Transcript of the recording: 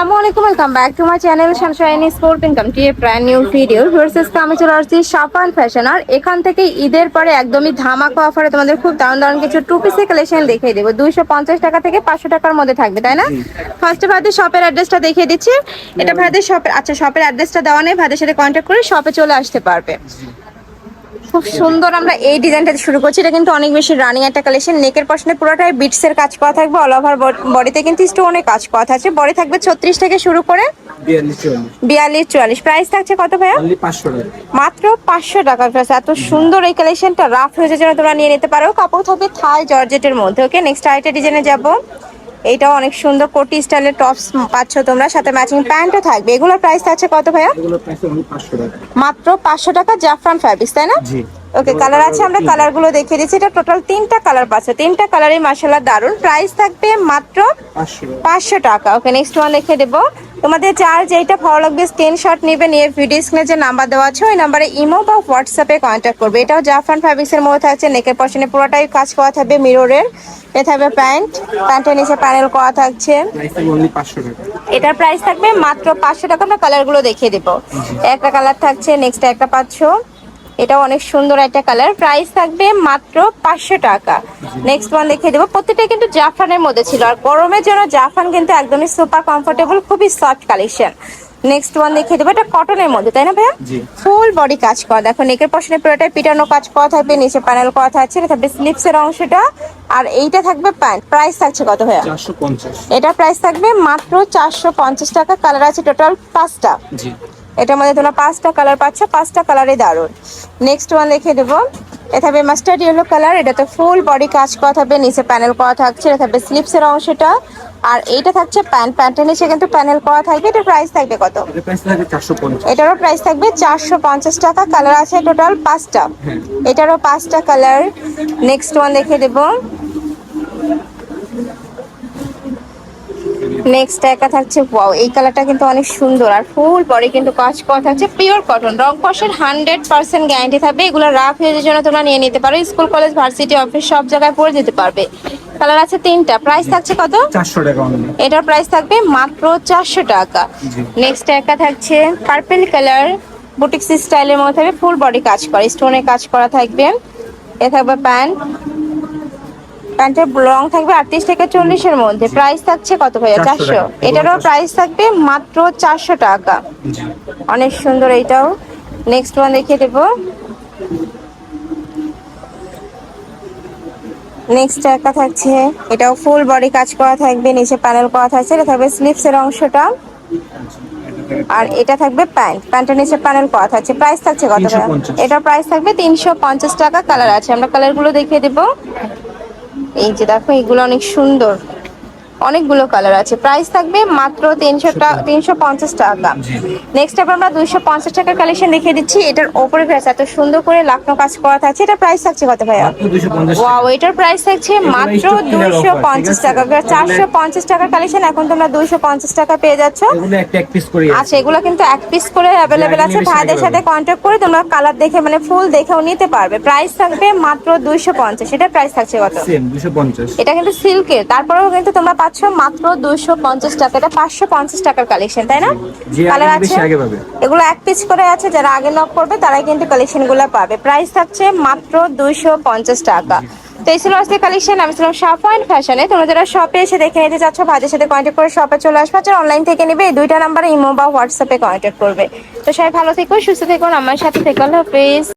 আসসালামু আলাইকুম, welcome back to my channel sunshine sport welcome to a brand new video. Versus আমি চলে আসছি সাফান ফ্যাশন। আর এখান থেকে ঈদের পরে একদমই ধামাকা অফারে তোমাদের খুব দারুণ দারুণ কিছু টু পিসের কালেকশন দেখিয়ে দেবো। 250 টাকা থেকে 500 টাকার মধ্যে থাকবে, তাই না? ফার্স্টে ভাইদের শপের অ্যাড্রেসটা দেখিয়ে দিচ্ছি। এটা ভাইদের শপের, আচ্ছা শপের অ্যাড্রেসটা দেওয়া নেই, ভাইদের সাথে কন্ট্যাক্ট করে শপে চলে আসতে পারবে। খুব সুন্দর আমরা এই ডিজাইনটা শুরু করছি। এটা কিন্তু অনেক বেশি রানিং একটা কালেকশন। নেকের পশনে পুরোটাই বিটসের কাজ করা থাকবে, অল ওভার বডিতে কিন্তু স্টোনের কাজ করা থাকছে। বডি থাকবে 36 থেকে শুরু করে 42 44। প্রাইস থাকছে কত ভাইয়া? মাত্র 500 টাকা। এত সুন্দর এই কালেকশনটা রাফ হয়েছে যেন তোমরা নিয়ে নিতে পারো। কাপড় থাকবে থাই জর্জেটের মধ্যে। ওকে, নেক্সট আরেকটা ডিজাইনে যাবো। এইটাও অনেক সুন্দর কোটি স্টাইলের টপস পাচ্ছ তোমরা, সাথে ম্যাচিং প্যান্টও থাকবে। এগুলোর প্রাইস থাকছে কত ভাইয়া? মাত্র 500 টাকা। জাফরান ফ্যাব্রিক্স, তাই না? ওকে, কালার আছে, আমরা কালার গুলো দেখিয়ে দিচ্ছি। এটা টোটাল 3টা কালার পাচ্ছে, 3টা কালারই মাশাআল্লাহ দারুন। প্রাইস থাকবে মাত্র 500 টাকা। ওকে, নেক্সট ওয়ান দেখিয়ে দেবো। তোমাদের যার যেটা ভালো লাগবে স্ক্রিনশট নেবে, নিয়ে ভিডিও স্ক্রিনে যে নাম্বার দেওয়া আছে ওই নাম্বারে ইমো বা হোয়াটসঅ্যাপে কন্ট্যাক্ট করবে। এটাও জাফরান ফ্যাব্রিক্সের মধ্যে থাকছে। নেকের পশনে পুরোটাই কাজ করা থাকবে মিররের। এটা থাকবে প্যান্ট, প্যান্টের নিচে প্যানেল করা থাকছে। এটার প্রাইস থাকবে মাত্র 500 টাকা। আমরা কালার গুলো দেখিয়ে দেবো। একটা কালার থাকছে, নেক্সট একটা পাচ্ছ। এটাও অনেক সুন্দর একটা কালার। প্রাইস থাকবে মাত্র 500 টাকা। নেক্সট ওয়ান দেখিয়ে দেবো। প্রত্যেকটা কিন্তু জাফরানের মধ্যে ছিল, আর গরমের জন্য জাফরান কিন্তু একদমই সুপার কমফোর্টেবল, খুবই সফট কালেকশন। নেক্সট ওয়ান দেখিয়ে দেবো। এটা কটনের মধ্যে, তাই না ভাইয়া? ফুল বডি কাজ করা। দেখো নেকের পশনে পুরোটাই পিটানো কাজ করা থাকবে, নিচে প্যানেল করা থাকছে। এটা থাকবে স্লিপসের অংশটা, আর এইটা থাকবে প্যান্ট। প্রাইস থাকছে কত ভাইয়া? 450। এটা প্রাইস থাকবে মাত্র 450 টাকা। কালার আছে টোটাল 5টা। এটার মধ্যে তোমরা 5টা কালার পাচ্ছ, 5টা কালারই দারুন। নেক্সট ওয়ান দেখিয়ে দেবো। এটা থাকবে মাস্টার্ড ইয়েলো কালার। এটা তো ফুল বডি কাজ করা থাকবে, নিচে প্যানেল করা থাকছে। এটা থাকবে স্লিপসের অংশটা, আর এইটা থাকছে প্যান্ট। প্যান্টের নিচে কিন্তু প্যানেল করা থাকবে। এটার প্রাইস থাকবে কত? এটারও প্রাইস থাকবে 450 টাকা। কালার আছে টোটাল 5টা। এটারও 5টা কালার। নেক্সট ওয়ান দেখিয়ে দেবো। নেক্সট একটা থাকছে, ওয়াও এই কালারটা কিন্তু অনেক সুন্দর, আর ফুল বডি কিন্তু কাজ করা থাকছে। পিওর কটন, রং কষের 100% গ্যারান্টি থাকবে। এগুলো রাফ ইউজের জন্য তোমরা নিয়ে নিতে পারো। স্কুল কলেজ ভার্সিটি অফিস সব জায়গায় পরে যেতে পারবে। কালার আছে 3টা। প্রাইস থাকছে কত? 400 টাকা। এটার প্রাইস থাকবে মাত্র 400 টাকা। নেক্সট একটা থাকছে পার্পল কালার, বুটিক্স স্টাইলের মধ্যে থাকবে, ফুল বডি কাজ করা, স্টোনের কাজ করা থাকবে। এ থাকবে প্যান্ট, প্যান্টের লং থাকবে 38 থেকে 40-এর মধ্যে। প্রাইস থাকছে কত ভাইয়া? 400। এটারও প্রাইস থাকবে মাত্র 400 টাকা। অনেক সুন্দর এইটাও। নেক্সট ওয়ান দেখিয়ে দেবো। নেক্সট একটা থাকছে, এটাও ফুল বডি কাজ করা থাকবে, নিচে প্যানেল করা থাকছে। এটা থাকবে স্লিপসের অংশটা, আর এটা থাকবে প্যান্ট। প্যান্টের নিচে প্যানেল করা থাকছে। প্রাইস থাকছে কত ভাইয়া? এটার প্রাইস থাকবে 350 টাকা। কালার আছে, আমরা কালারগুলো দেখিয়ে দেবো। এই যে দেখো, এগুলো অনেক সুন্দর, অনেকগুলো কালার আছে। প্রাইস থাকবে মাত্র 350 টাকা। নেক্সট আমরা 250 টাকার কালেকশন দেখিয়ে দিচ্ছি। এটার ওপরে প্রাইস এত সুন্দর করে লাখনো কাজ করা থাকছে। এটার প্রাইস থাকছে কত ভাইয়া? ওয়াও, এটার প্রাইস থাকছে মাত্র 250 টাকা। 450 টাকার কালেকশন এখন তোমরা 250 টাকা পেয়ে যাচ্ছ। আচ্ছা, এগুলো কিন্তু এক পিস করে অ্যাভেলেবেল আছে। ভাইদের সাথে কন্ট্যাক্ট করে তোমরা কালার দেখে, মানে ফুল দেখেও নিতে পারবে। প্রাইস থাকবে মাত্র 250। এটার প্রাইস থাকছে কত? 250। এটা কিন্তু সিল্কের, তারপরেও কিন্তু তোমরা পাচ্ছ মাত্র 250 টাকা। এটা 550 টাকার কালেকশন, তাই না? কালার আছে, এগুলো এক পিস করে আছে। যারা আগে নক করবে তারাই কিন্তু কালেকশন গুলো পাবে। প্রাইস থাকছে মাত্র 250 টাকা। তো এই ছিল আজকে কালেকশন। আমি ছিলাম সাফান ফ্যাশনে। তোমরা যারা শপে এসে দেখে নিতে চাচ্ছ, ভাইদের সাথে কন্ট্যাক্ট করে শপে চলে আসবে। যারা অনলাইন থেকে নিবে এই 2টা নাম্বারে ইমো বা হোয়াটসঅ্যাপে কন্ট্যাক্ট করবে। তো সবাই ভালো থেকো, সুস্থ থেকো, আমার সাথে থেকো। আল্লাহ হাফেজ।